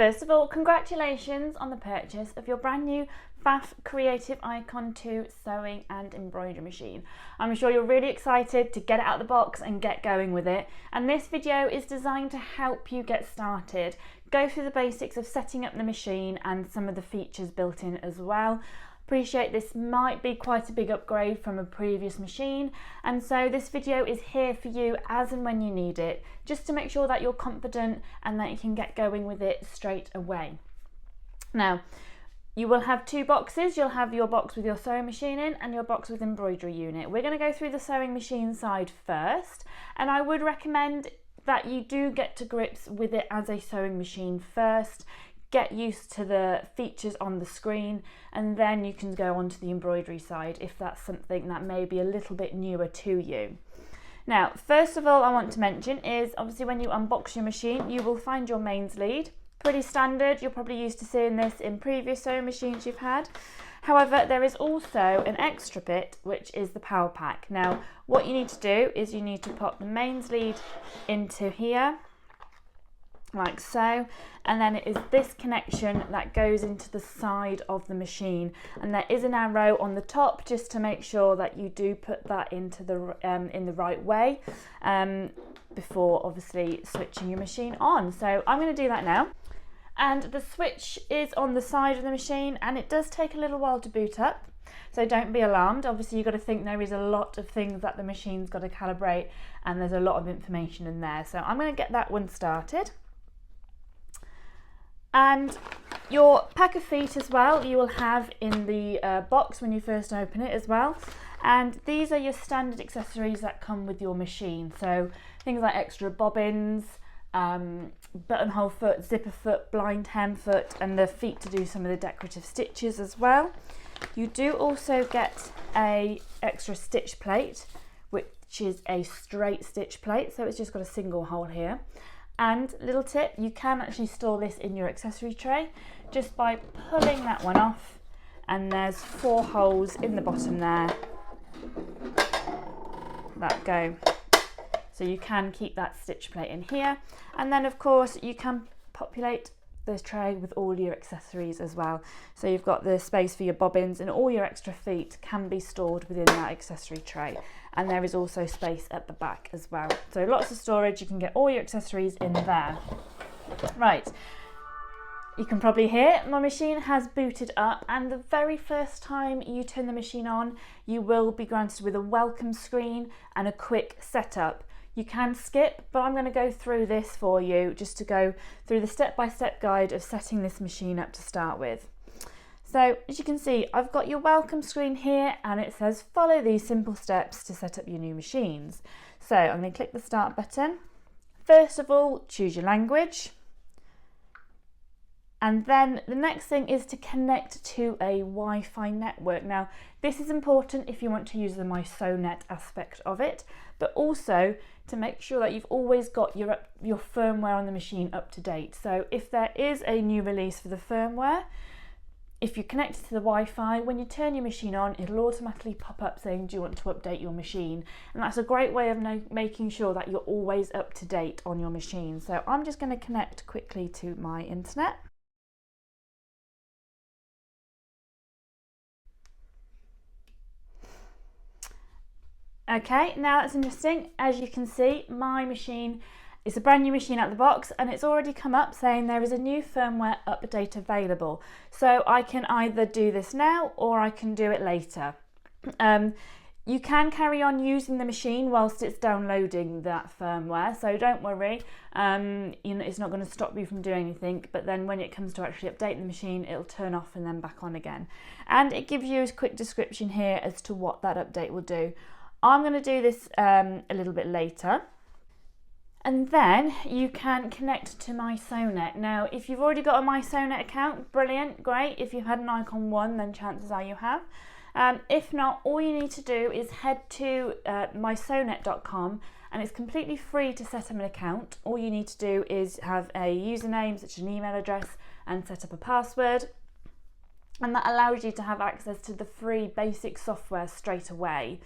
First of all, congratulations on the purchase of your brand new Pfaff Creative Icon 2 sewing and embroidery machine. I'm sure you're really excited to get it out of the box and get going with it. And this video is designed to help you get started, go through the basics of setting up the machine and some of the features built in as well. Appreciate this might be quite a big upgrade from a previous machine, and so this video is here for you as and when you need it, just to make sure that you're confident and that you can get going with it straight away. Now, you will have two boxes. You'll have your box with your sewing machine in and your box with embroidery unit. We're going to go through the sewing machine side first, and I would recommend that you do get to grips with it as a sewing machine first. Get used to the features on the screen, and then you can go on to the embroidery side if that's something that may be a little bit newer to you. Now, first of all, I want to mention is obviously when you unbox your machine, you will find your mains lead. Pretty standard. You're probably used to seeing this in previous sewing machines you've had. However, there is also an extra bit, which is the power pack. Now, what you need to do is you need to pop the mains lead into here, like so, and then it is this connection that goes into the side of the machine, and there is an arrow on the top just to make sure that you do put that into the in the right way before obviously switching your machine on. So I'm going to do that now, and the switch is on the side of the machine and it does take a little while to boot up, so don't be alarmed. Obviously you've got to think there is a lot of things that the machine's got to calibrate, and there's a lot of information in there, so I'm going to get that one started. And your pack of feet as well, you will have in the box when you first open it as well. And these are your standard accessories that come with your machine. So things like extra bobbins, buttonhole foot, zipper foot, blind hem foot, and the feet to do some of the decorative stitches as well. You do also get a extra stitch plate, which is a straight stitch plate. So it's just got a single hole here. And little tip, you can actually store this in your accessory tray just by pulling that one off, and there's 4 holes in the bottom there that go, so you can keep that stitch plate in here. And then of course you can populate this tray with all your accessories as well, so you've got the space for your bobbins, and all your extra feet can be stored within that accessory tray. And there is also space at the back as well, so lots of storage. You can get all your accessories in there. Right, you can probably hear my machine has booted up, and the very first time you turn the machine on, you will be granted with a welcome screen and a quick setup. You can skip, but I'm going to go through this for you just to go through the step-by-step guide of setting this machine up to start with. So as you can see, I've got your welcome screen here, and it says follow these simple steps to set up your new machines. So I'm going to click the start button. First of all, choose your language. And then the next thing is to connect to a Wi-Fi network. Now, this is important if you want to use the MySonet aspect of it, but also to make sure that you've always got your firmware on the machine up to date. So if there is a new release for the firmware, if you're connected to the Wi-Fi, when you turn your machine on, it'll automatically pop up saying, do you want to update your machine? And that's a great way of making sure that you're always up to date on your machine. So I'm just going to connect quickly to my internet. Okay, now that's interesting. As you can see, my machine is a brand new machine out of the box, and it's already come up saying there is a new firmware update available. So I can either do this now or I can do it later. You can carry on using the machine whilst it's downloading that firmware, so don't worry. It's not going to stop you from doing anything, but then when it comes to actually updating the machine, it'll turn off and then back on again. And it gives you a quick description here as to what that update will do. I'm going to do this a little bit later. And then you can connect to MySonet. Now, if you've already got a MySonet account, brilliant, great. If you've had an Icon 1, then chances are you have. If not, all you need to do is head to mysonet.com, and it's completely free to set up an account. All you need to do is have a username, such as an email address, and set up a password. And that allows you to have access to the free basic software straight away.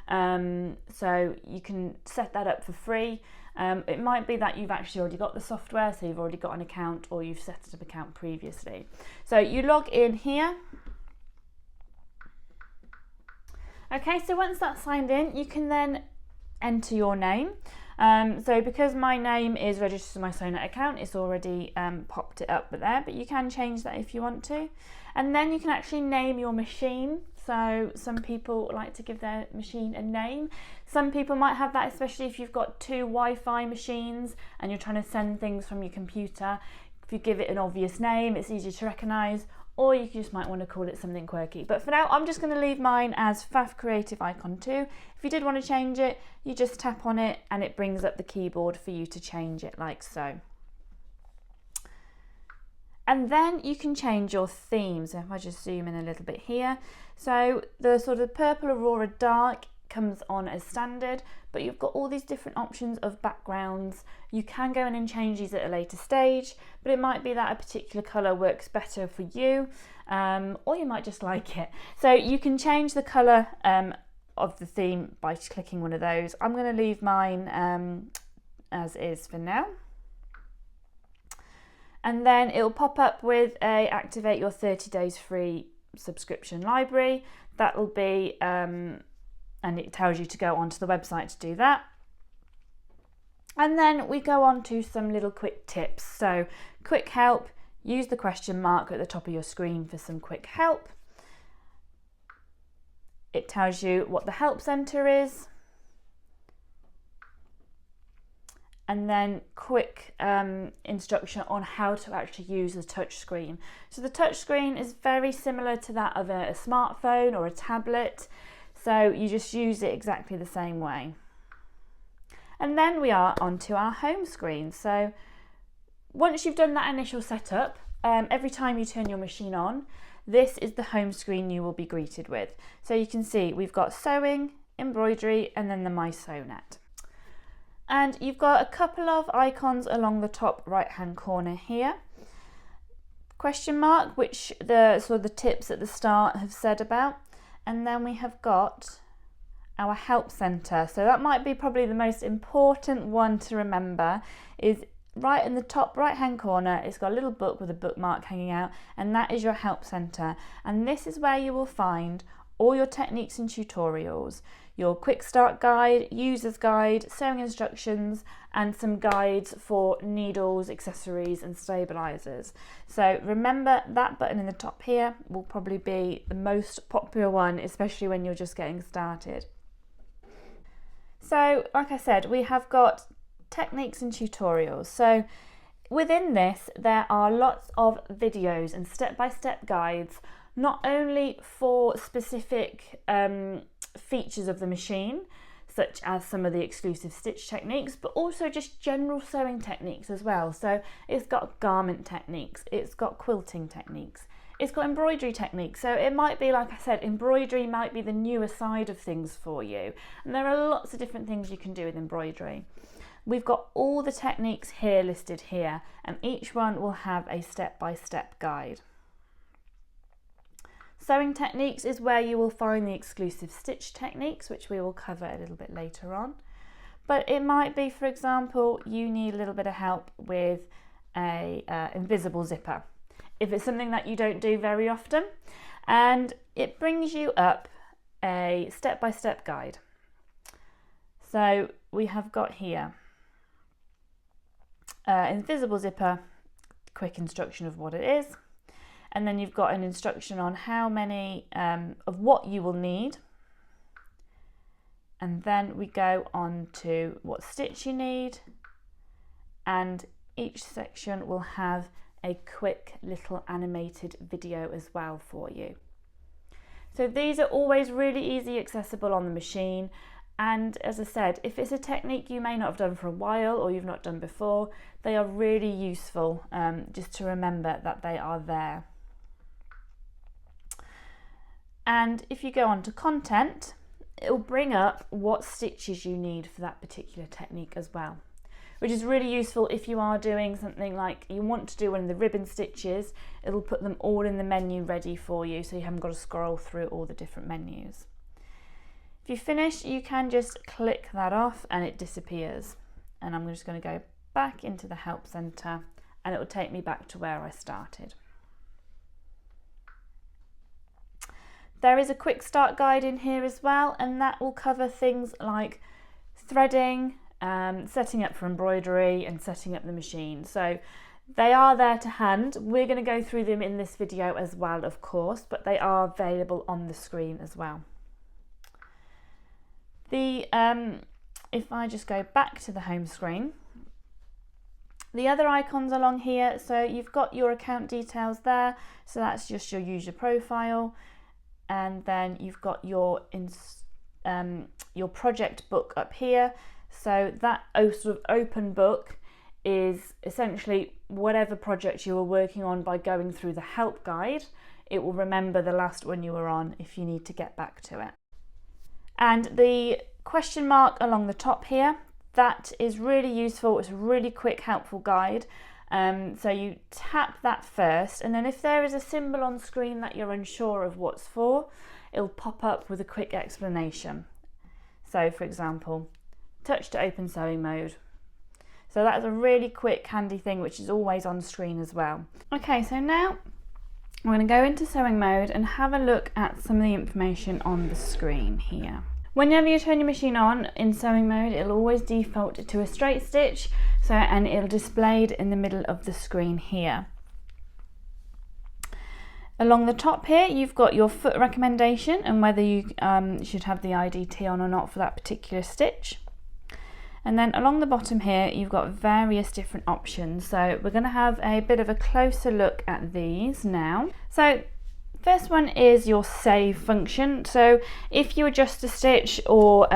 So you can set that up for free. It might be that you've actually already got the software, so you've already got an account or you've set up an account previously. So you log in here. Okay, so once that's signed in, you can then enter your name. So because my name is registered to my MySonet account, it's already popped it up there, but you can change that if you want to. And then you can actually name your machine. So some people like to give their machine a name. Some people might have that, especially if you've got two Wi-Fi machines and you're trying to send things from your computer. If you give it an obvious name, it's easy to recognise, or you just might want to call it something quirky. But for now, I'm just going to leave mine as Pfaff Creative Icon 2. If you did want to change it, you just tap on it and it brings up the keyboard for you to change it like so. And then you can change your theme. So if I just zoom in a little bit here. So the sort of purple Aurora Dark comes on as standard, but you've got all these different options of backgrounds. You can go in and change these at a later stage, but it might be that a particular colour works better for you, or you might just like it. So you can change the colour of the theme by clicking one of those. I'm going to leave mine as is for now. And then it will pop up with a activate your 30 days free subscription library. That will be and it tells you to go onto the website to do that. And then we go on to some little quick tips. So quick help, use the question mark at the top of your screen for some quick help. It tells you what the help centre is. And then quick instruction on how to actually use the touch screen. So the touch screen is very similar to that of a smartphone or a tablet. So you just use it exactly the same way. And then we are onto our home screen. So once you've done that initial setup, every time you turn your machine on, this is the home screen you will be greeted with. So you can see we've got sewing, embroidery, and then the MySonet. And you've got a couple of icons along the top right hand corner here. Question mark, which the sort of the tips at the start have said about. And then we have got our help center. So that might be probably the most important one to remember, is right in the top right hand corner. It's got a little book with a bookmark hanging out, and that is your help center. And this is where you will find all your techniques and tutorials, your quick start guide, user's guide, sewing instructions, and some guides for needles, accessories, and stabilizers. So remember that button in the top here will probably be the most popular one, especially when you're just getting started. So like I said, we have got techniques and tutorials. So within this, there are lots of videos and step-by-step guides, not only for specific features of the machine, such as some of the exclusive stitch techniques, but also just general sewing techniques as well. So it's got garment techniques, it's got quilting techniques, it's got embroidery techniques. So it might be, like I said, embroidery might be the newer side of things for you. And there are lots of different things you can do with embroidery. We've got all the techniques here listed here, and each one will have a step-by-step guide. Sewing techniques is where you will find the exclusive stitch techniques, which we will cover a little bit later on. But it might be, for example, you need a little bit of help with a invisible zipper, if it's something that you don't do very often, and it brings you up a step-by-step guide. So we have got here invisible zipper, quick instruction of what it is. And then you've got an instruction on how many of what you will need. And then we go on to what stitch you need. And each section will have a quick little animated video as well for you. So these are always really easy accessible on the machine. And as I said, if it's a technique you may not have done for a while or you've not done before, they are really useful just to remember that they are there. And if you go on to content, it will bring up what stitches you need for that particular technique as well, which is really useful if you are doing something like you want to do one of the ribbon stitches. It'll put them all in the menu ready for you, so you haven't got to scroll through all the different menus. If you finish, you can just click that off and it disappears. and I'm just going to go back into the help center, and it will take me back to where I started. There is a quick start guide in here as well, and that will cover things like threading, setting up for embroidery and setting up the machine. So they are there to hand. We're going to go through them in this video as well, of course, but they are available on the screen as well. If I just go back to the home screen, the other icons along here, so you've got your account details there, so that's just your user profile, and then you've got your project book up here. So that sort of open book is essentially whatever project you were working on. By going through the help guide, it will remember the last one you were on if you need to get back to it. And the question mark along the top here, that is really useful. It's a really quick, helpful guide. So you tap that first, and then if there is a symbol on screen that you're unsure of what's for, it'll pop up with a quick explanation. So for example, touch to open sewing mode. So that's a really quick, handy thing, which is always on screen as well. Okay, so now I'm going to go into sewing mode and have a look at some of the information on the screen here. Whenever you turn your machine on in sewing mode, it'll always default to a straight stitch, and it'll display it in the middle of the screen here. Along the top here, you've got your foot recommendation and whether you should have the IDT on or not for that particular stitch. And then along the bottom here, you've got various different options. So we're going to have a bit of a closer look at these now. So first one is your save function. So if you adjust a stitch or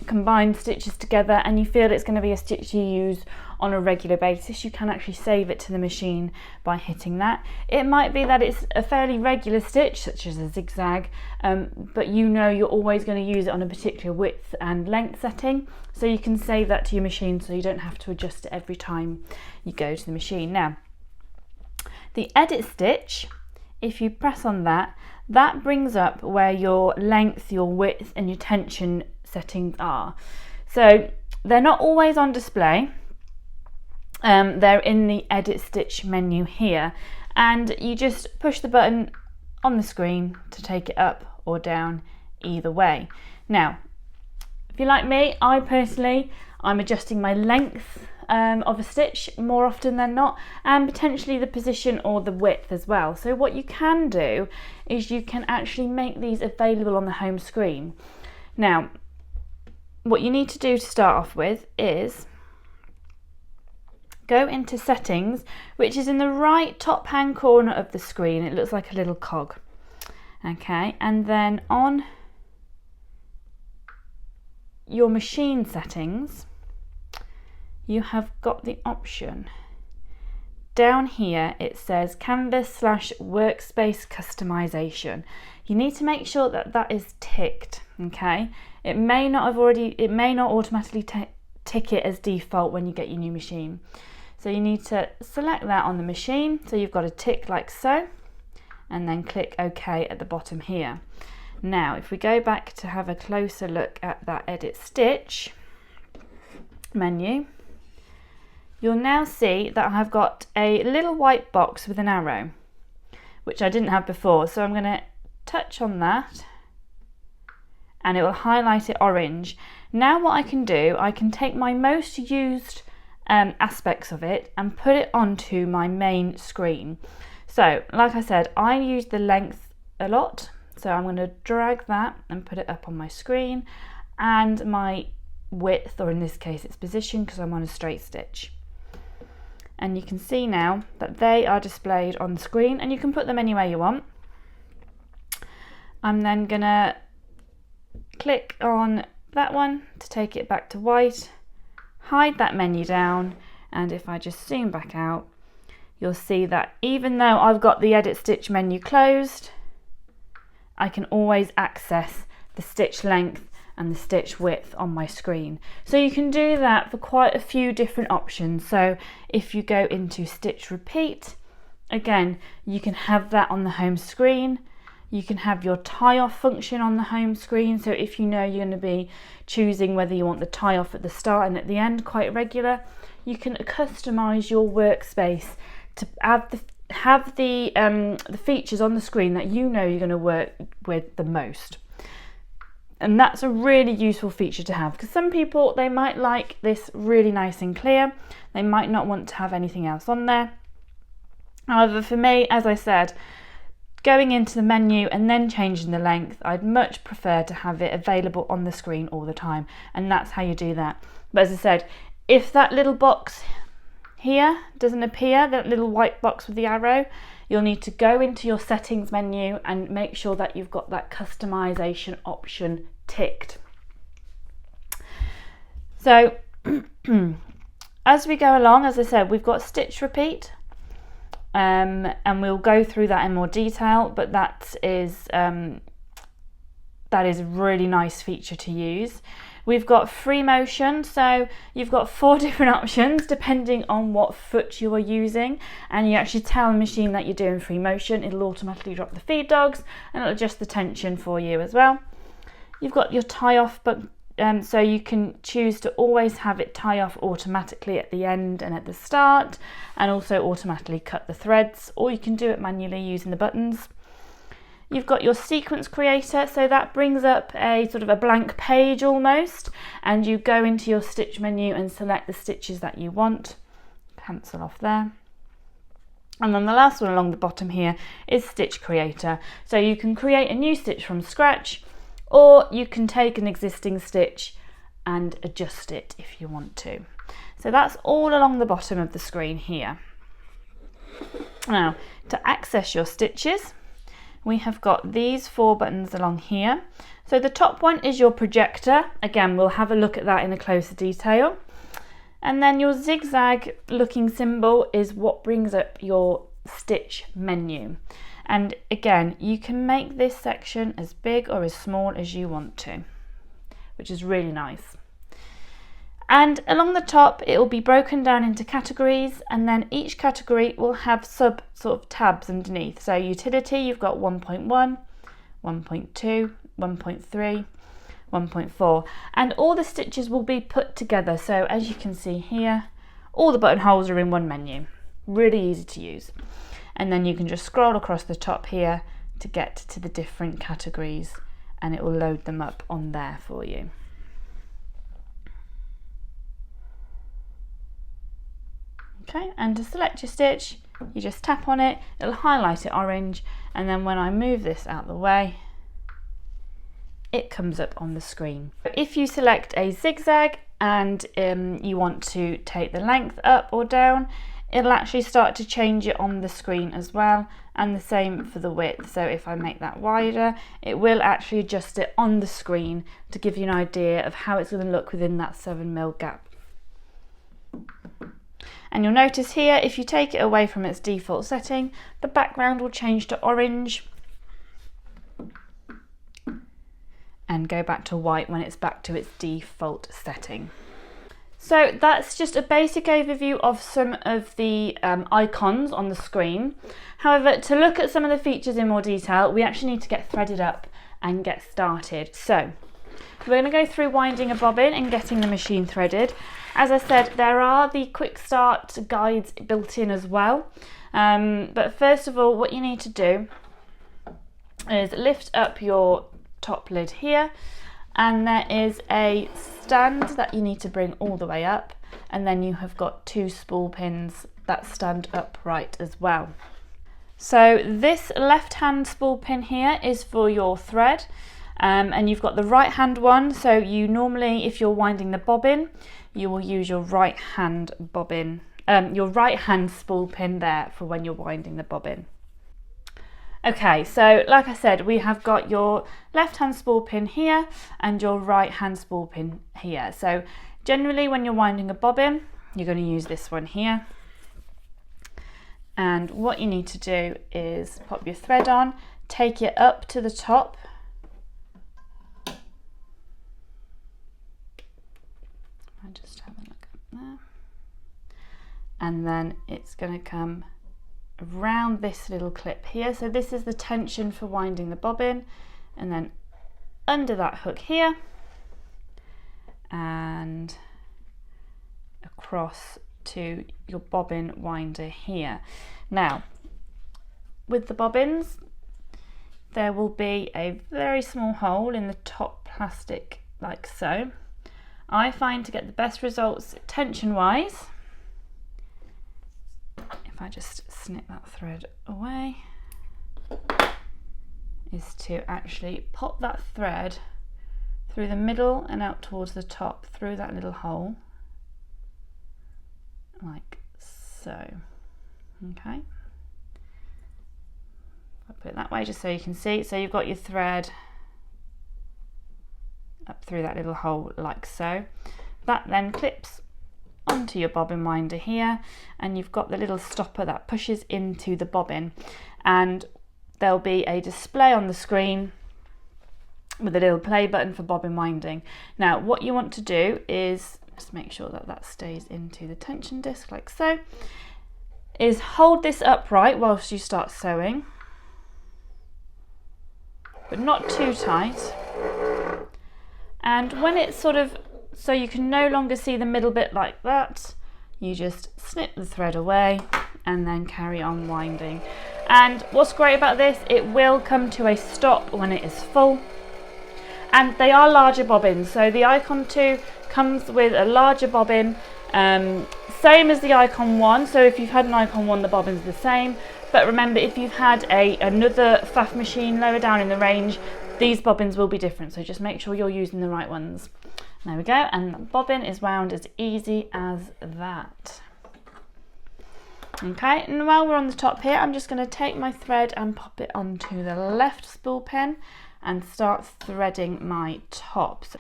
combine stitches together and you feel it's going to be a stitch you use on a regular basis, you can actually save it to the machine by hitting that. It might be that it's a fairly regular stitch, such as a zigzag, but you know you're always going to use it on a particular width and length setting, so you can save that to your machine so you don't have to adjust it every time you go to the machine. Now, the edit stitch, if you press on that, that brings up where your length, your width and your tension settings are. So they're not always on display. They're in the edit stitch menu here, and you just push the button on the screen to take it up or down either way. Now, if you're like me, I'm adjusting my length of a stitch more often than not, and potentially the position or the width as well. So what you can do is you can actually make these available on the home screen. Now, what you need to do to start off with is go into settings, which is in the right top hand corner of the screen. It looks like a little cog. Okay, and then on your machine settings, you have got the option down here. It says canvas/workspace customization. You need to make sure that that is ticked. Okay, it may not automatically tick it as default when you get your new machine. So you need to select that on the machine. So you've got a tick like so, and then click OK at the bottom here. Now, if we go back to have a closer look at that edit stitch menu, you'll now see that I've got a little white box with an arrow, which I didn't have before. So I'm going to touch on that and it will highlight it orange. Now what I can do, I can take my most used aspects of it and put it onto my main screen. So like I said, I use the length a lot, so I'm going to drag that and put it up on my screen, and my width, or in this case its position because I'm on a straight stitch. And you can see now that they are displayed on the screen, and you can put them anywhere you want. I'm then going to click on that one to take it back to white, hide that menu down, and if I just zoom back out, you'll see that even though I've got the edit stitch menu closed, I can always access the stitch length and the stitch width on my screen. So you can do that for quite a few different options. So if you go into stitch repeat, again, you can have that on the home screen. You can have your tie off function on the home screen. So if you know you're going to be choosing whether you want the tie off at the start and at the end quite regular, you can customize your workspace to have the features on the screen that you know you're going to work with the most. And that's a really useful feature to have, because some people, they might like this really nice and clear. They might not want to have anything else on there. However, for me, as I said, going into the menu and then changing the length, I'd much prefer to have it available on the screen all the time. And that's how you do that. But as I said, if that little box here doesn't appear, that little white box with the arrow, you'll need to go into your settings menu and make sure that you've got that customization option ticked. So as we go along, as I said, we've got stitch repeat, and we'll go through that in more detail, but that is a really nice feature to use. We've got free motion, so you've got 4 different options depending on what foot you are using, and you actually tell the machine that you're doing free motion. It'll automatically drop the feed dogs and it'll adjust the tension for you as well. You've got your tie off, but so you can choose to always have it tie off automatically at the end and at the start, and also automatically cut the threads, or you can do it manually using the buttons. You've got your sequence creator, so that brings up a sort of a blank page almost, and you go into your stitch menu and select the stitches that you want. Cancel off there. And then the last one along the bottom here is stitch creator. So you can create a new stitch from scratch, or you can take an existing stitch and adjust it if you want to. So that's all along the bottom of the screen here. Now, to access your stitches, we have got these 4 buttons along here. So the top one is your projector. Again, we'll have a look at that in a closer detail. And then your zigzag looking symbol is what brings up your stitch menu. And again, you can make this section as big or as small as you want to, which is really nice. And along the top, it will be broken down into categories, and then each category will have sort of tabs underneath. So utility, you've got 1.1, 1.2, 1.3, 1.4, and all the stitches will be put together. So as you can see here, all the buttonholes are in one menu. Really easy to use. And then you can just scroll across the top here to get to the different categories, and it will load them up on there for you. Okay, and to select your stitch, you just tap on it, it'll highlight it orange, and then when I move this out of the way, it comes up on the screen. If you select a zigzag and you want to take the length up or down, it'll actually start to change it on the screen as well, and the same for the width. So if I make that wider, it will actually adjust it on the screen to give you an idea of how it's going to look within that 7mm gap. And you'll notice here, if you take it away from its default setting, the background will change to orange and go back to white when it's back to its default setting. So that's just a basic overview of some of the icons on the screen. However, to look at some of the features in more detail, we actually need to get threaded up and get started. So we're going to go through winding a bobbin and getting the machine threaded. As I said, there are the quick start guides built in as well. But first of all, what you need to do is lift up your top lid here, and there is a stand that you need to bring all the way up, and then you have got 2 spool pins that stand upright as well. So this left hand spool pin here is for your thread, and you've got the right hand one. So you normally, if you're winding the bobbin, you will use your right hand bobbin, your right hand spool pin there for when you're winding the bobbin. Okay, so like I said, we have got your left hand spool pin here and your right hand spool pin here. So generally when you're winding a bobbin, you're going to use this one here. And what you need to do is pop your thread on, take it up to the top. I'll just have a look up there. And then it's going to come around this little clip here. So this is the tension for winding the bobbin, and then under that hook here and across to your bobbin winder here. Now with the bobbins, there will be a very small hole in the top plastic like so. I find to get the best results tension wise, if I just snip that thread away, is to actually pop that thread through the middle and out towards the top through that little hole like so. Okay, I'll put it that way just so you can see. So you've got your thread up through that little hole like so. That then clips onto your bobbin winder here, and you've got the little stopper that pushes into the bobbin, and there'll be a display on the screen with a little play button for bobbin winding. Now what you want to do is just make sure that that stays into the tension disc like so, is hold this upright whilst you start sewing, but not too tight. And when it's sort of, so you can no longer see the middle bit like that, you just snip the thread away and then carry on winding. And what's great about this, it will come to a stop when it is full. And they are larger bobbins, so the Icon 2 comes with a larger bobbin, same as the Icon 1. So if you've had an Icon 1, the bobbin's the same. But remember, if you've had another Pfaff machine lower down in the range, these bobbins will be different, so just make sure you're using the right ones. There we go, and the bobbin is wound as easy as that. Okay, and while we're on the top here, I'm just going to take my thread and pop it onto the left spool pen and start threading my tops.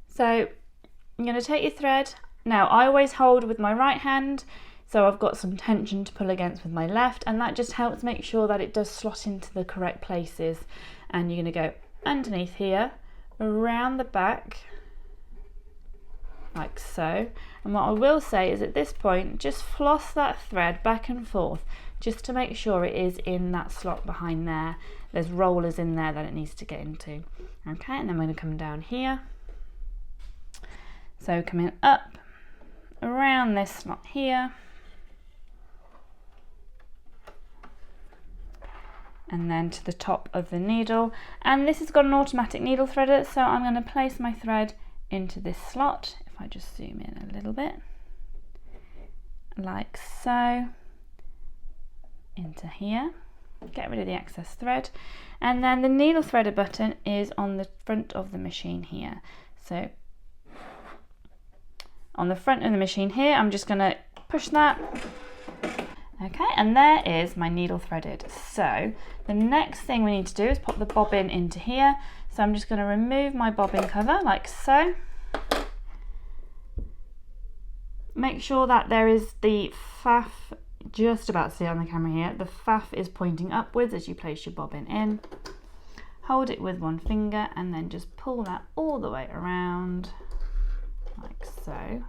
So I'm going to take your thread. Now I always hold with my right hand, so I've got some tension to pull against with my left, and that just helps make sure that it does slot into the correct places. And you're going to go underneath here, around the back, like so. And what I will say is at this point, just floss that thread back and forth, just to make sure it is in that slot behind there. There's rollers in there that it needs to get into. Okay, and then we're going to come down here. So coming up around this slot here, and then to the top of the needle. And this has got an automatic needle threader, so I'm going to place my thread into this slot. If I just zoom in a little bit, like so, into here, get rid of the excess thread, and then the needle threader button is on the front of the machine here. So on the front of the machine here, I'm just going to push that. Okay, and there is my needle threaded. So the next thing we need to do is pop the bobbin into here. So I'm just going to remove my bobbin cover like so. Make sure that there is the Pfaff, just about to see it on the camera here, the Pfaff is pointing upwards as you place your bobbin in. Hold it with one finger and then just pull that all the way around like so.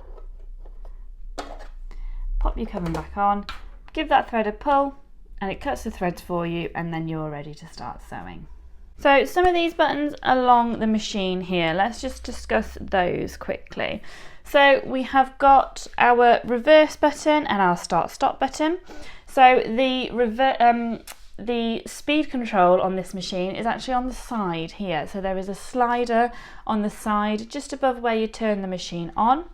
Pop your cover back on. Give that thread a pull and it cuts the threads for you, and then you're ready to start sewing. So some of these buttons along the machine here, let's just discuss those quickly. So we have got our reverse button and our start stop button. So the speed control on this machine is actually on the side here. So there is a slider on the side just above where you turn the machine on.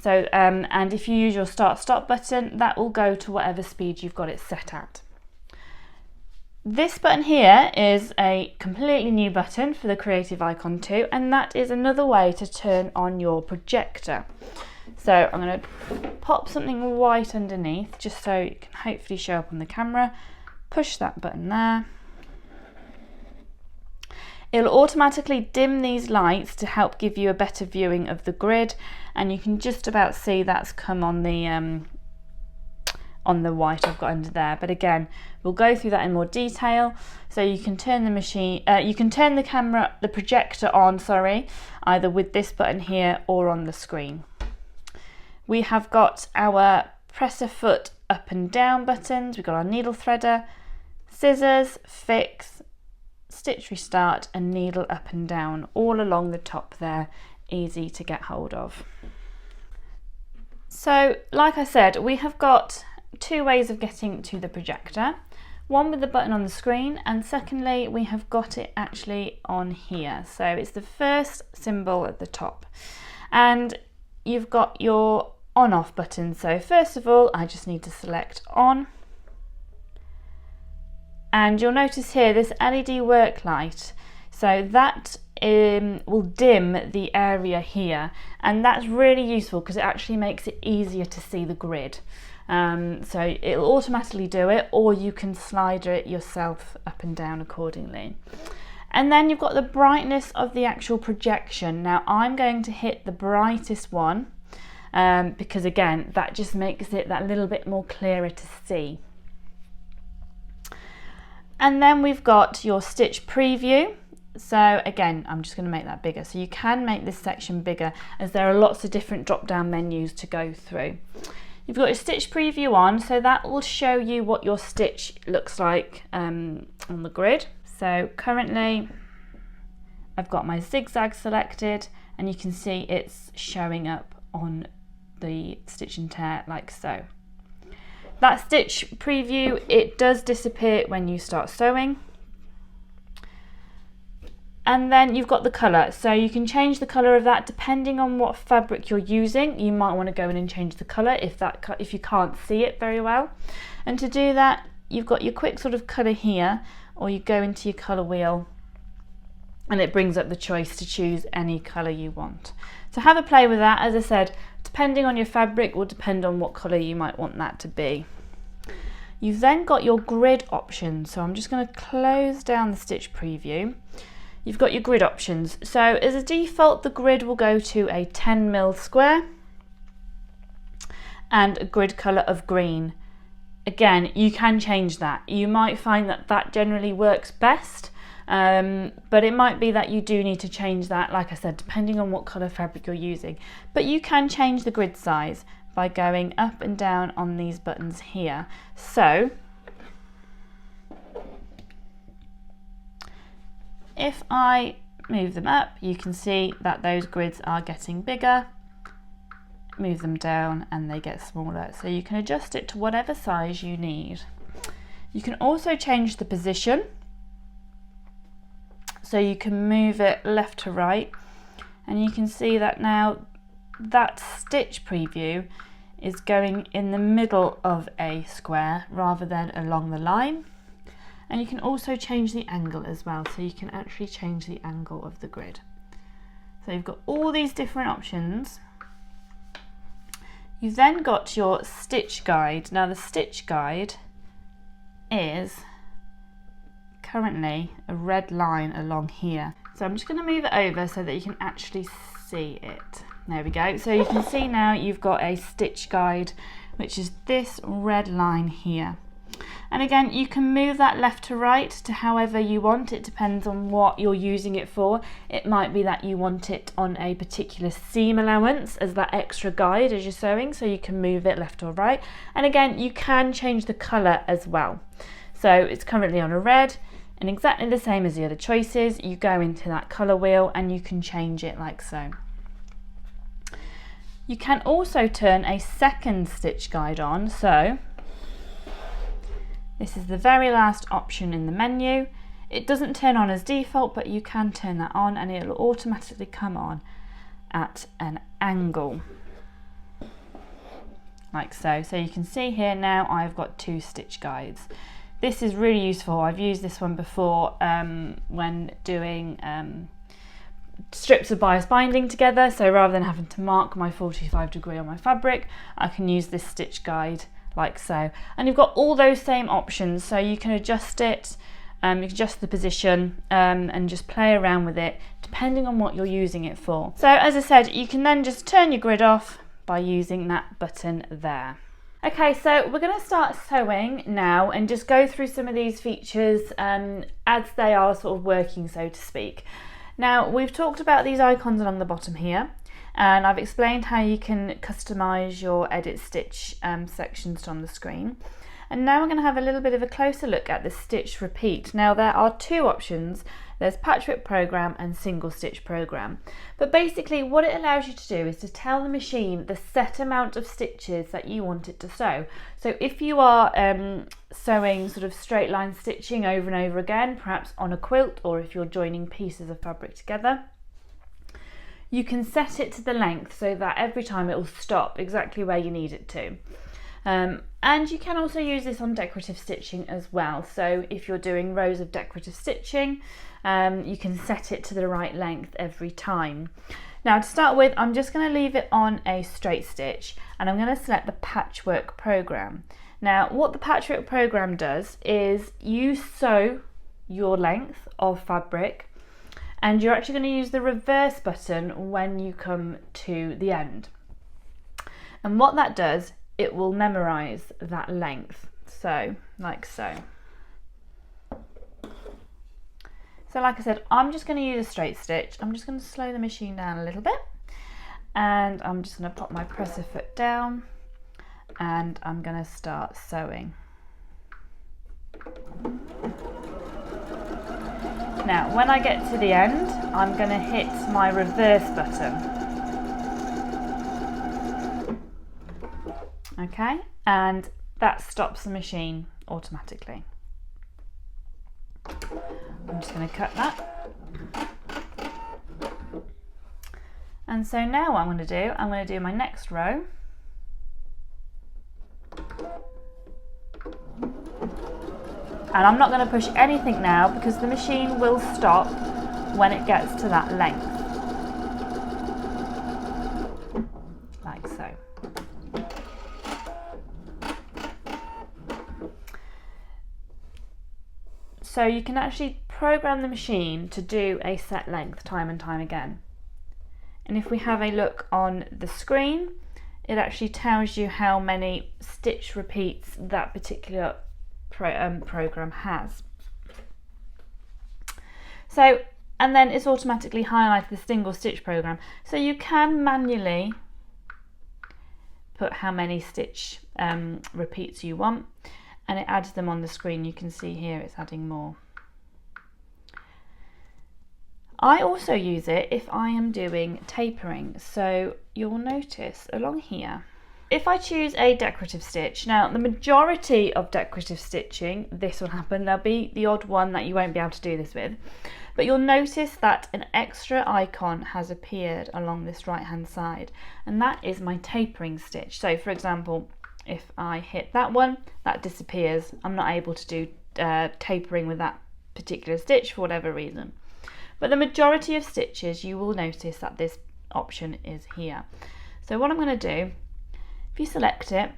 So, and if you use your start stop button, that will go to whatever speed you've got it set at. This button here is a completely new button for the Creative Icon 2, and that is another way to turn on your projector. So I'm going to pop something white underneath just so it can hopefully show up on the camera. Push that button there. It'll automatically dim these lights to help give you a better viewing of the grid, and you can just about see that's come on the white I've got under there. But again, we'll go through that in more detail. So you can turn the machine, you can turn the camera, the projector on, either with this button here or on the screen. We have got our presser foot up and down buttons. We've got our needle threader, scissors, fix, stitch restart and needle up and down all along the top there, easy to get hold of. So like I said, we have got two ways of getting to the projector. One with the button on the screen, and secondly we have got it actually on here. So it's the first symbol at the top, and you've got your on off button. So first of all I just need to select on, and you'll notice here this LED work light, so that will dim the area here, and that's really useful because it actually makes it easier to see the grid. So it'll automatically do it, or you can slider it yourself up and down accordingly. And then you've got the brightness of the actual projection. Now I'm going to hit the brightest one because again that just makes it that little bit more clearer to see. And then we've got your stitch preview. So again, I'm just going to make that bigger. So you can make this section bigger as there are lots of different drop down menus to go through. You've got your stitch preview on, so that will show you what your stitch looks like on the grid. So currently I've got my zigzag selected, and you can see it's showing up on the stitch and tear like so. That stitch preview, it does disappear when you start sewing. And then you've got the colour, so you can change the colour of that depending on what fabric you're using. You might want to go in and change the colour if you can't see it very well. And to do that, you've got your quick sort of colour here, or you go into your colour wheel and it brings up the choice to choose any colour you want. So have a play with that. As I said, depending on your fabric will depend on what colour you might want that to be. You've then got your grid options, so I'm just going to close down the stitch preview. You've got your grid options. So as a default, the grid will go to a 10mm square and a grid colour of green. Again, you can change that. You might find that that generally works best, but it might be that you do need to change that, like I said, depending on what colour fabric you're using. But you can change the grid size by going up and down on these buttons here. So if I move them up, you can see that those grids are getting bigger. Move them down and they get smaller. So you can adjust it to whatever size you need. You can also change the position. So you can move it left to right, and you can see that now that stitch preview is going in the middle of a square rather than along the line. And you can also change the angle as well, so you can actually change the angle of the grid. So you've got all these different options. You've then got your stitch guide. Now the stitch guide is currently a red line along here. So I'm just going to move it over so that you can actually see it. There we go. So you can see now you've got a stitch guide, which is this red line here. And again, you can move that left to right to however you want. It depends on what you're using it for. It might be that you want it on a particular seam allowance as that extra guide as you're sewing, so you can move it left or right. And again, you can change the colour as well. So it's currently on a red, and exactly the same as the other choices, you go into that colour wheel and you can change it like so. You can also turn a second stitch guide on, so this is the very last option in the menu. It doesn't turn on as default, but you can turn that on and it'll automatically come on at an angle, like so. So you can see here now I've got two stitch guides. This is really useful. I've used this one before when doing strips of bias binding together. So rather than having to mark my 45 degree on my fabric, I can use this stitch guide like so. And you've got all those same options, so you can adjust it, you can adjust the position and just play around with it depending on what you're using it for. So as I said, you can then just turn your grid off by using that button there. Okay, so we're going to start sewing now and just go through some of these features as they are sort of working, so to speak. Now we've talked about these icons along the bottom here, and I've explained how you can customize your edit stitch sections on the screen. And now we're going to have a little bit of a closer look at the stitch repeat. Now there are two options. There's patchwork program and single stitch program. But basically what it allows you to do is to tell the machine the set amount of stitches that you want it to sew. So if you are sewing sort of straight line stitching over and over again, perhaps on a quilt, or if you're joining pieces of fabric together, you can set it to the length so that every time it will stop exactly where you need it to. And you can also use this on decorative stitching as well. So if you're doing rows of decorative stitching, you can set it to the right length every time. Now to start with, I'm just going to leave it on a straight stitch, and I'm going to select the patchwork program. Now what the patchwork program does is you sew your length of fabric, and you're actually going to use the reverse button when you come to the end. And what that does, it will memorize that length, so like so. So like I said, I'm just going to use a straight stitch. I'm just going to slow the machine down a little bit, and I'm just going to pop my presser foot down, and I'm going to start sewing. Now when I get to the end, I'm going to hit my reverse button. Okay, and that stops the machine automatically. I'm just going to cut that. And so now what I'm going to do my next row. And I'm not going to push anything now because the machine will stop when it gets to that length. Like so. So you can actually program the machine to do a set length time and time again. And if we have a look on the screen, it actually tells you how many stitch repeats that particular program has. So, and then it's automatically highlighted the single stitch program. So you can manually put how many stitch repeats you want, and it adds them on the screen. You can see here it's adding more. I also use it if I am doing tapering, so you'll notice along here, if I choose a decorative stitch, now the majority of decorative stitching, this will happen. There'll be the odd one that you won't be able to do this with, but you'll notice that an extra icon has appeared along this right hand side, and that is my tapering stitch. So for example, if I hit that one, that disappears. I'm not able to do tapering with that particular stitch for whatever reason. But the majority of stitches, you will notice that this option is here. So what I'm going to do, if you select it,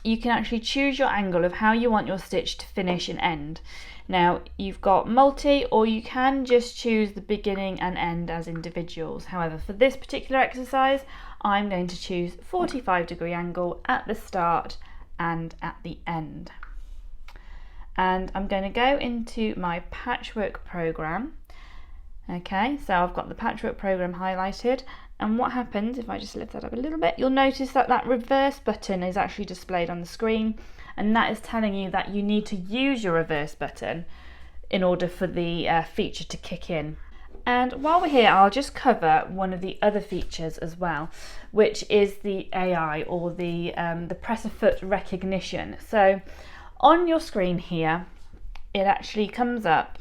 you can actually choose your angle of how you want your stitch to finish and end. Now you've got multi, or you can just choose the beginning and end as individuals. However, for this particular exercise, I'm going to choose 45-degree angle at the start and at the end. And I'm going to go into my patchwork program. Okay, so I've got the patchwork program highlighted, and what happens if I just lift that up a little bit, you'll notice that that reverse button is actually displayed on the screen, and that is telling you that you need to use your reverse button in order for the feature to kick in. And while we're here, I'll just cover one of the other features as well, which is the AI, or the presser foot recognition. So on your screen here, it actually comes up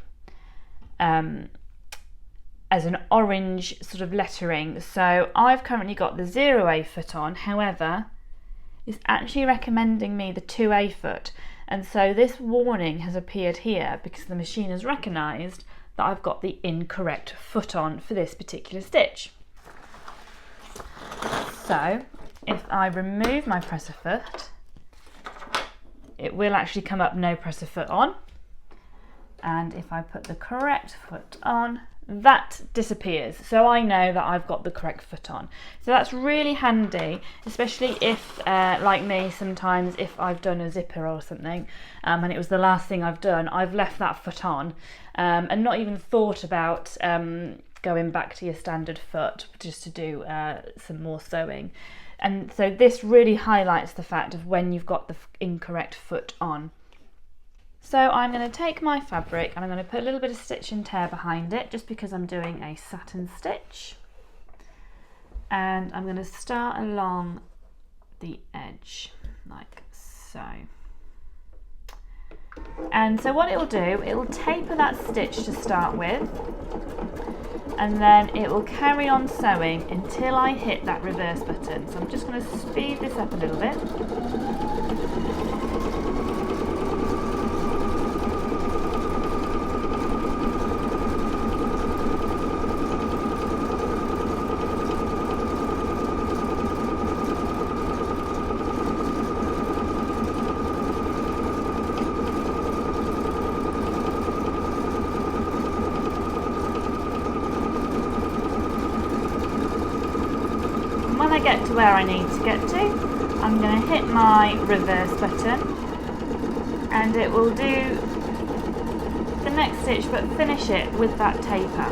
as an orange sort of lettering. So I've currently got the 0A foot on, however, it's actually recommending me the 2A foot. And so this warning has appeared here because the machine has recognised that I've got the incorrect foot on for this particular stitch. So if I remove my presser foot, it will actually come up no presser foot on. And if I put the correct foot on, that disappears, so I know that I've got the correct foot on. So that's really handy, especially if like me, sometimes if I've done a zipper or something and it was the last thing I've done, I've left that foot on and not even thought about going back to your standard foot just to do some more sewing. And so this really highlights the fact of when you've got the incorrect foot on. So I'm going to take my fabric and I'm going to put a little bit of stitch and tear behind it, just because I'm doing a satin stitch. And I'm going to start along the edge like so. And so what it will do, it will taper that stitch to start with, and then it will carry on sewing until I hit that reverse button. So I'm just going to speed this up a little bit. When I get to where I need to get to, I'm going to hit my reverse button and it will do the next stitch but finish it with that taper.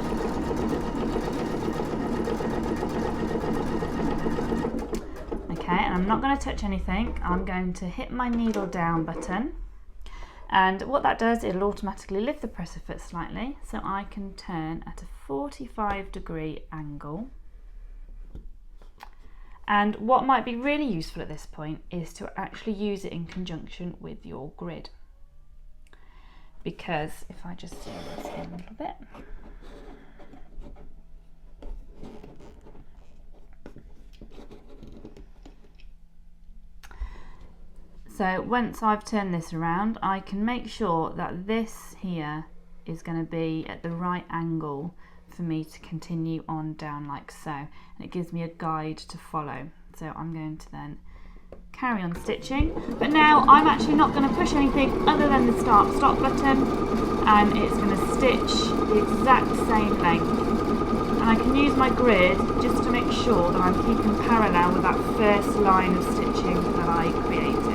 Okay, and I'm not going to touch anything. I'm going to hit my needle down button, and what that does, it'll automatically lift the presser foot slightly so I can turn at a 45-degree angle. And what might be really useful at this point is to actually use it in conjunction with your grid. Because if I just zoom this in a little bit. So once I've turned this around, I can make sure that this here is going to be at the right angle for me to continue on down like so, and it gives me a guide to follow. So I'm going to then carry on stitching, but now I'm actually not going to push anything other than the stop button, and it's going to stitch the exact same length, and I can use my grid just to make sure that I'm keeping parallel with that first line of stitching that I created.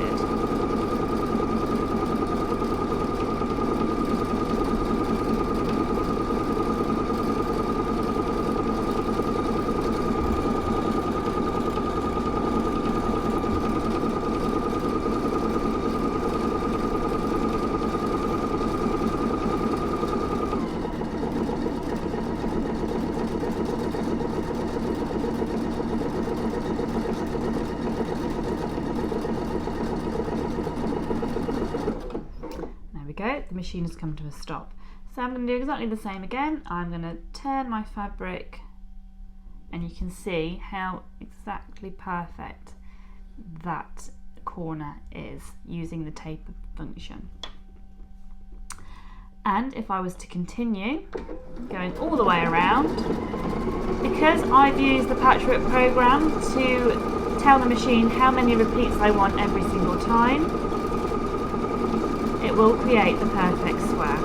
Go, the machine has come to a stop. So I'm going to do exactly the same again. I'm going to turn my fabric, and you can see how exactly perfect that corner is using the taper function. And if I was to continue going all the way around, because I've used the Patchwork program to tell the machine how many repeats I want every single time, it will create the perfect square.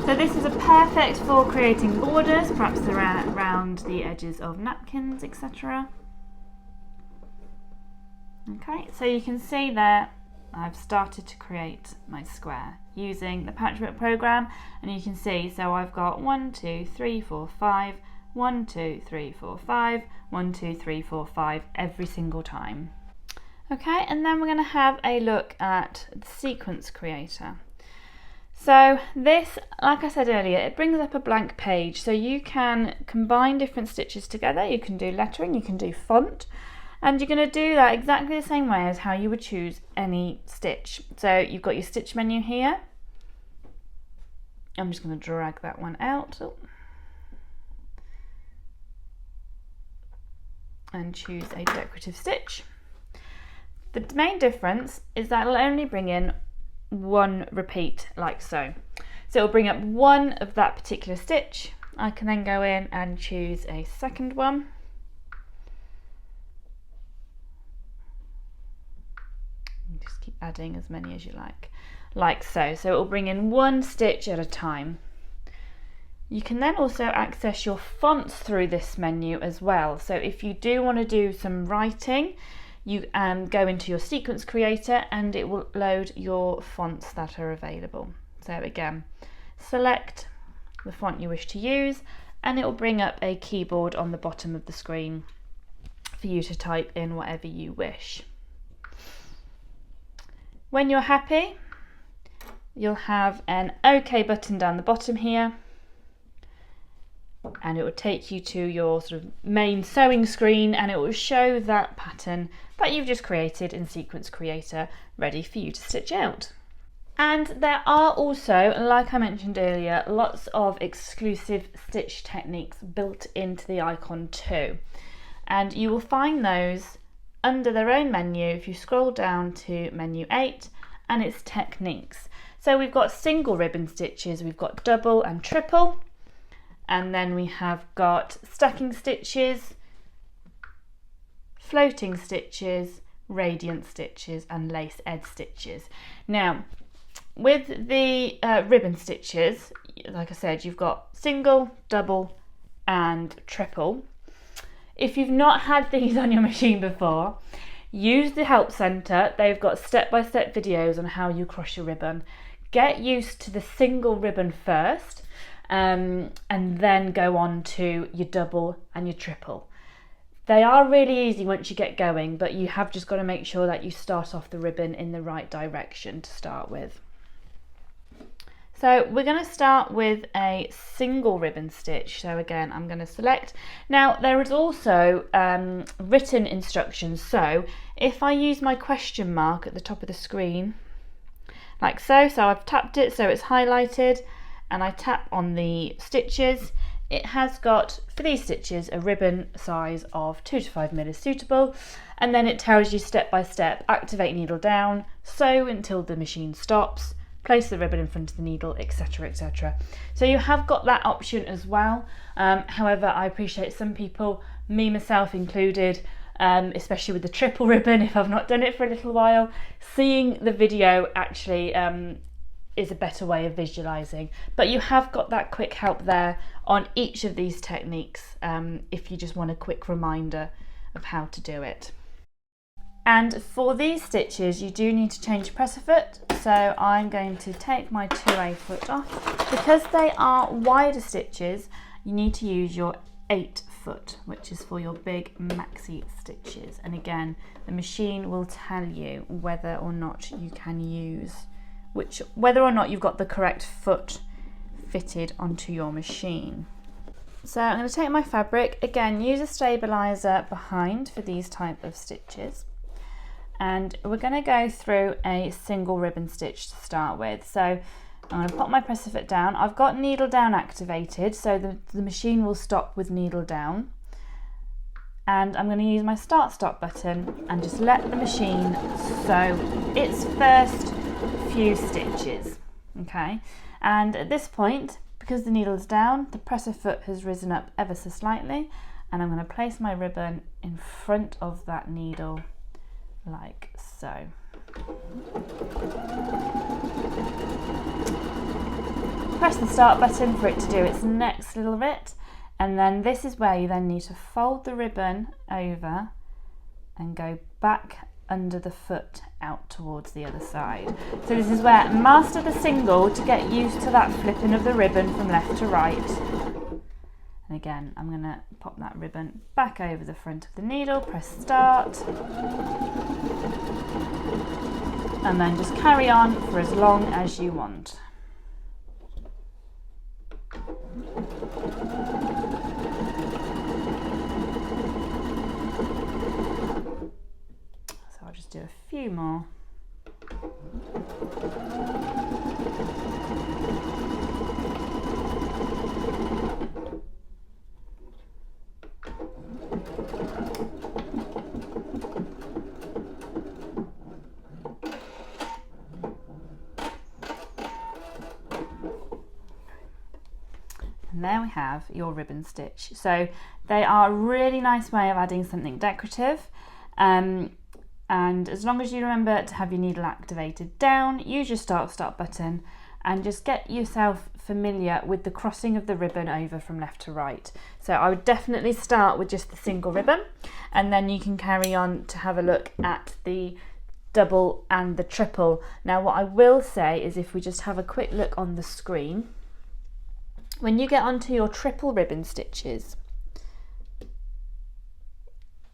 So this is perfect for creating borders, perhaps around the edges of napkins, etc. Okay, so you can see there I've started to create my square using the Patchwork program, and you can see, so I've got 1, 2, 3, 4, 5, 1, 2, 3, 4, 5, 1, 2, 3, 4, 5 every single time. Okay, and then we're going to have a look at the sequence creator. So this, like I said earlier, it brings up a blank page, so you can combine different stitches together. You can do lettering, you can do font, and you're going to do that exactly the same way as how you would choose any stitch. So you've got your stitch menu here. I'm just going to drag that one out. Oh, and choose a decorative stitch. The main difference is that it'll only bring in one repeat like so. So it'll bring up one of that particular stitch. I can then go in and choose a second one. Just keep adding as many as you like so. So it will bring in one stitch at a time. You can then also access your fonts through this menu as well. So if you do want to do some writing, you go into your sequence creator and it will load your fonts that are available. So again, select the font you wish to use and it will bring up a keyboard on the bottom of the screen for you to type in whatever you wish. When you're happy, you'll have an OK button down the bottom here, and it will take you to your sort of main sewing screen and it will show that pattern that you've just created in Sequence Creator ready for you to stitch out. And there are also, like I mentioned earlier, lots of exclusive stitch techniques built into the icon too, and you will find those under their own menu if you scroll down to menu 8 and it's techniques. So we've got single ribbon stitches, we've got double and triple, and then we have got stacking stitches, floating stitches, radiant stitches and lace edge stitches. Now with the ribbon stitches, like I said, you've got single, double and triple. If you've not had these on your machine before, use the help centre. They've got step-by-step videos on how you cross your ribbon. Get used to the single ribbon first, and then go on to your double and your triple. They are really easy once you get going, but you have just got to make sure that you start off the ribbon in the right direction to start with. So we're going to start with a single ribbon stitch. So again, I'm going to select. Now there is also written instructions. So if I use my question mark at the top of the screen, like so, so I've tapped it so it's highlighted, and I tap on the stitches, it has got, for these stitches, a ribbon size of 2 to 5 mil is suitable, and then it tells you step by step, activate needle down, sew until the machine stops, place the ribbon in front of the needle, etc, etc. So you have got that option as well. However, I appreciate some people, me myself included, especially with the triple ribbon, if I've not done it for a little while, seeing the video actually is a better way of visualizing. But you have got that quick help there on each of these techniques if you just want a quick reminder of how to do it. And for these stitches, you do need to change presser foot. So I'm going to take my 2A foot off. Because they are wider stitches, you need to use your 8 foot, which is for your big maxi stitches. And again, the machine will tell you whether or not you can use whether or not you've got the correct foot fitted onto your machine. So I'm going to take my fabric, again use a stabilizer behind for these type of stitches, and we're going to go through a single ribbon stitch to start with. So I'm going to pop my presser foot down. I've got needle down activated, so the machine will stop with needle down, and I'm going to use my start stop button and just let the machine sew its first few stitches. Okay, and at this point, because the needle is down, the presser foot has risen up ever so slightly, and I'm going to place my ribbon in front of that needle like so. Press the start button for it to do its next little bit, and then this is where you then need to fold the ribbon over and go back under the foot out towards the other side. So this is where master the single to get used to that flipping of the ribbon from left to right. And again, I'm going to pop that ribbon back over the front of the needle, press start, and then just carry on for as long as you want. I'll just do a few more. And there we have your ribbon stitch. So they are a really nice way of adding something decorative. And as long as you remember to have your needle activated down, use your start button and just get yourself familiar with the crossing of the ribbon over from left to right. So I would definitely start with just the single ribbon, and then you can carry on to have a look at the double and the triple. Now what I will say is, if we just have a quick look on the screen, when you get onto your triple ribbon stitches,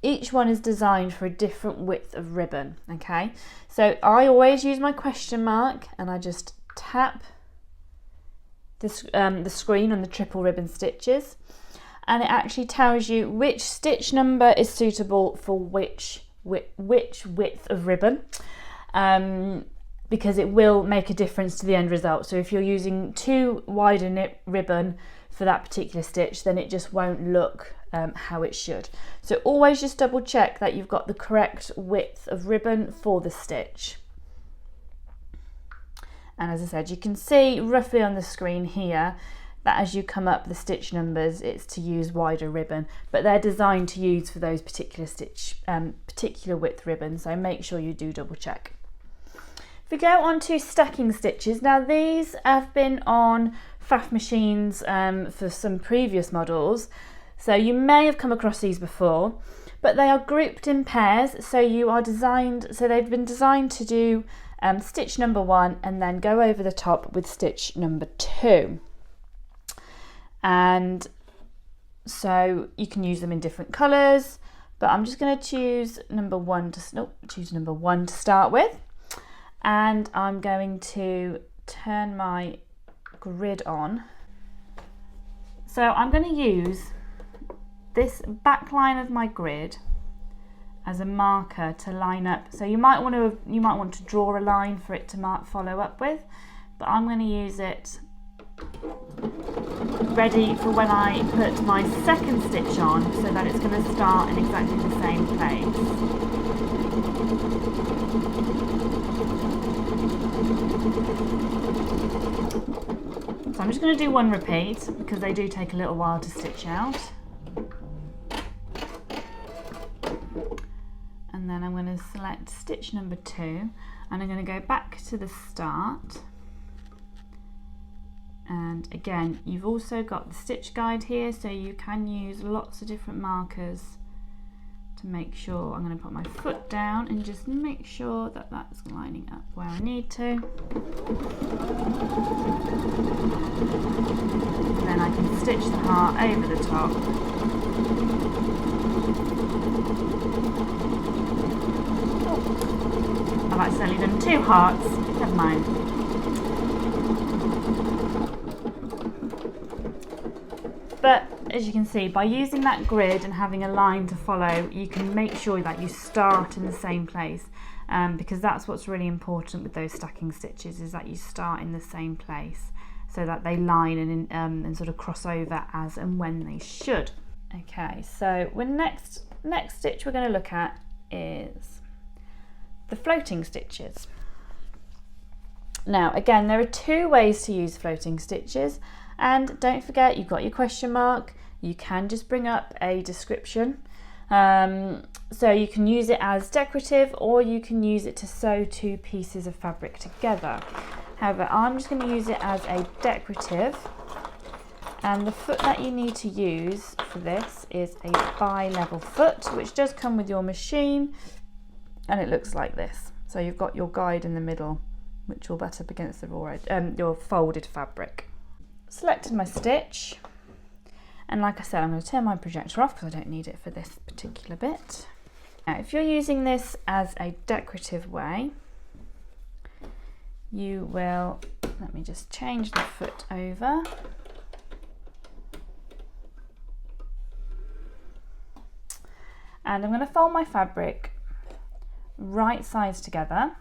each one is designed for a different width of ribbon, okay? So I always use my question mark and I just tap this, the screen on the triple ribbon stitches, and it actually tells you which stitch number is suitable for which width of ribbon, because it will make a difference to the end result. So if you're using too wide a knit ribbon for that particular stitch, then it just won't look how it should. So always just double check that you've got the correct width of ribbon for the stitch. And as I said, you can see roughly on the screen here that as you come up the stitch numbers, it's to use wider ribbon, but they're designed to use for those particular stitch, particular width ribbons. So make sure you do double check. If we go on to stacking stitches, now these have been on Pfaff machines for some previous models, so you may have come across these before, but they are grouped in pairs. So they've been designed to do stitch number 1 and then go over the top with stitch number 2. And so you can use them in different colours, but I'm just going to choose number 1 to start with, and I'm going to turn my grid on. So I'm going to use this back line of my grid as a marker to line up. So you might want to draw a line for it to follow up with, but I'm going to use it ready for when I put my second stitch on, so that it's going to start in exactly the same place. So I'm just going to do one repeat because they do take a little while to stitch out. And then I'm going to select stitch number 2 and I'm going to go back to the start. And again, you've also got the stitch guide here, so you can use lots of different markers to make sure. I'm going to put my foot down and just make sure that that's lining up where I need to. And then I can stitch the heart over the top. Oh, I've accidentally done 2 hearts, never mind. But as you can see, by using that grid and having a line to follow, you can make sure that you start in the same place, because that's what's really important with those stacking stitches, is that you start in the same place so that they line and sort of cross over as and when they should. Okay, so next stitch we're going to look at is the floating stitches. Now again, there are 2 ways to use floating stitches. And don't forget, you've got your question mark. You can just bring up a description. So you can use it as decorative, or you can use it to sew 2 pieces of fabric together. However, I'm just going to use it as a decorative. And the foot that you need to use for this is a bi-level foot, which does come with your machine. And it looks like this. So you've got your guide in the middle, which will butt up against the raw edge, your folded fabric. Selected my stitch, and like I said, I'm going to turn my projector off because I don't need it for this particular bit. Now, if you're using this as a decorative way, you will, let me just change the foot over. And I'm going to fold my fabric right sides together.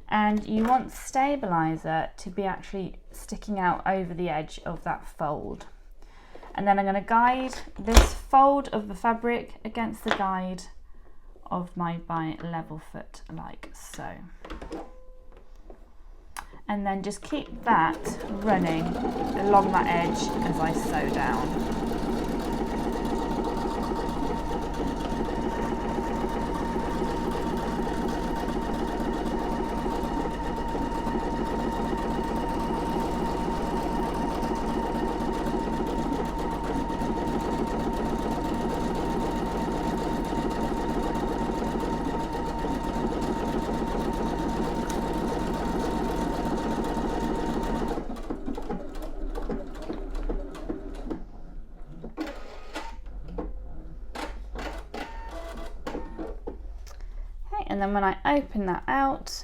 And you want stabilizer to be actually sticking out over the edge of that fold. And then I'm going to guide this fold of the fabric against the guide of my bi-level foot, like so. and then just keep that running along that edge as I sew down. And then when I open that out,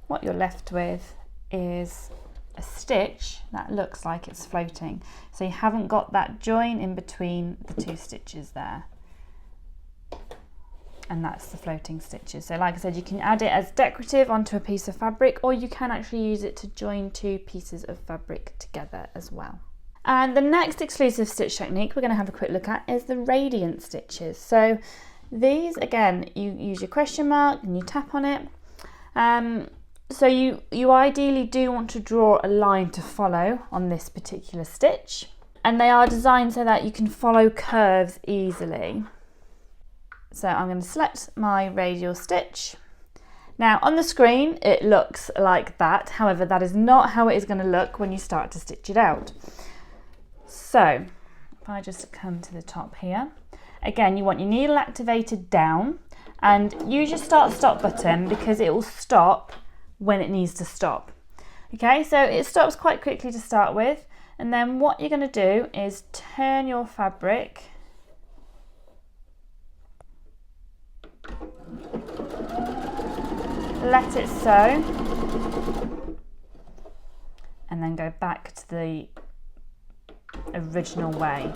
what you're left with is a stitch that looks like it's floating. So you haven't got that join in between the two stitches there. And that's the floating stitches. So like I said, you can add it as decorative onto a piece of fabric, or you can actually use it to join two pieces of fabric together as well. And the next exclusive stitch technique we're going to have a quick look at is the radiant stitches. So these, again, you use your question mark and you tap on it. So you ideally do want to draw a line to follow on this particular stitch. And they are designed so that you can follow curves easily. So I'm going to select my radial stitch. Now on the screen it looks like that, however that is not how it is going to look when you start to stitch it out. So if I just come to the top here, again, you want your needle activated down and use your start-stop button because it will stop when it needs to stop. Okay, so it stops quite quickly to start with, and then what you're going to do is turn your fabric let it sew and then go back to the original way.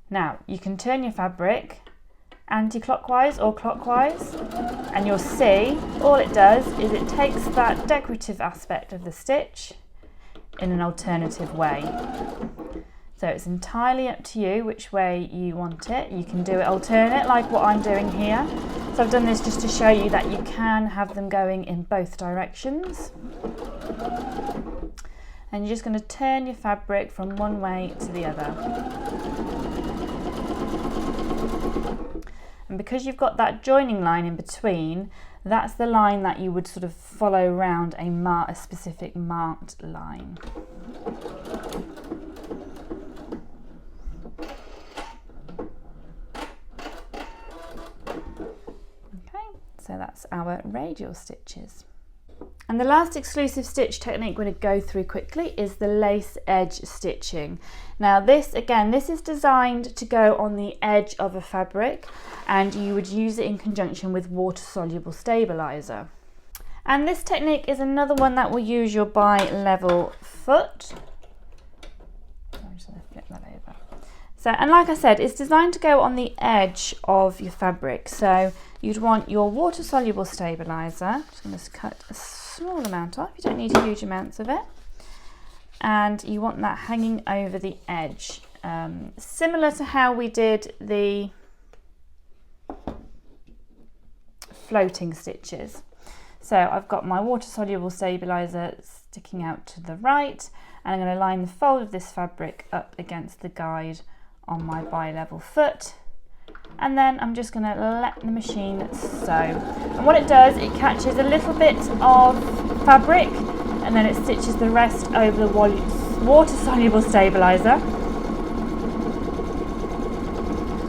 Now you can turn your fabric anti-clockwise or clockwise and you'll see all it does is it takes that decorative aspect of the stitch in an alternative way. So it's entirely up to you which way you want it. You can do it alternate like what I'm doing here. So I've done this just to show you that you can have them going in both directions. And you're just going to turn your fabric from one way to the other. And because you've got that joining line in between, that's the line that you would sort of follow around a specific marked line. Okay, so that's our radial stitches. And the last exclusive stitch technique we're going to go through quickly is the lace edge stitching. Now this, again, this is designed to go on the edge of a fabric and you would use it in conjunction with water-soluble stabilizer. And this technique is another one that will use your bi-level foot. I'm just going to flip that over. So, and like I said, it's designed to go on the edge of your fabric. So you'd want your water-soluble stabilizer. I'm just going to cut a small amount off. You don't need huge amounts of it. And you want that hanging over the edge. Similar to how we did the floating stitches. So I've got my water-soluble stabilizer sticking out to the right, and I'm going to line the fold of this fabric up against the guide on my bi-level foot, and then I'm just going to let the machine sew. And what it does, it catches a little bit of fabric and then it stitches the rest over the water-soluble stabilizer.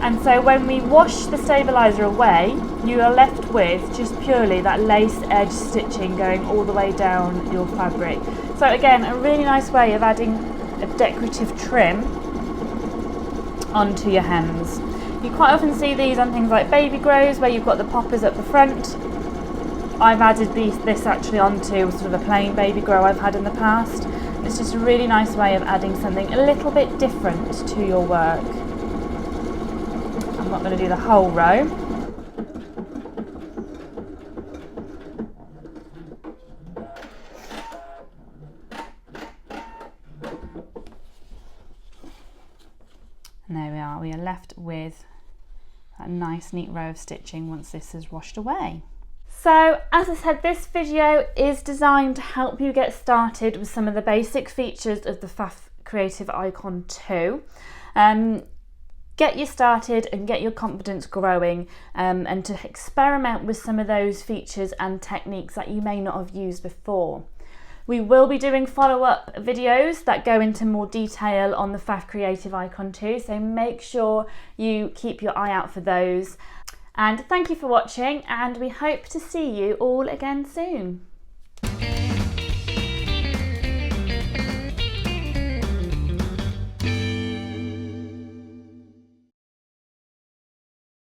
And so when we wash the stabilizer away, you are left with just purely that lace edge stitching going all the way down your fabric. So again, a really nice way of adding a decorative trim onto your hems. You quite often see these on things like baby grows where you've got the poppers at the front. I've added this actually onto sort of a plain baby grow I've had in the past. It's just a really nice way of adding something a little bit different to your work. I'm not going to do the whole row. And there we are, we are left with a nice neat row of stitching once this is washed away. So as I said, this video is designed to help you get started with some of the basic features of the Pfaff Creative Icon 2. Get you started and get your confidence growing, and to experiment with some of those features and techniques that you may not have used before. We will be doing follow-up videos that go into more detail on the Pfaff Creative Icon 2, so make sure you keep your eye out for those. And thank you for watching, and we hope to see you all again soon.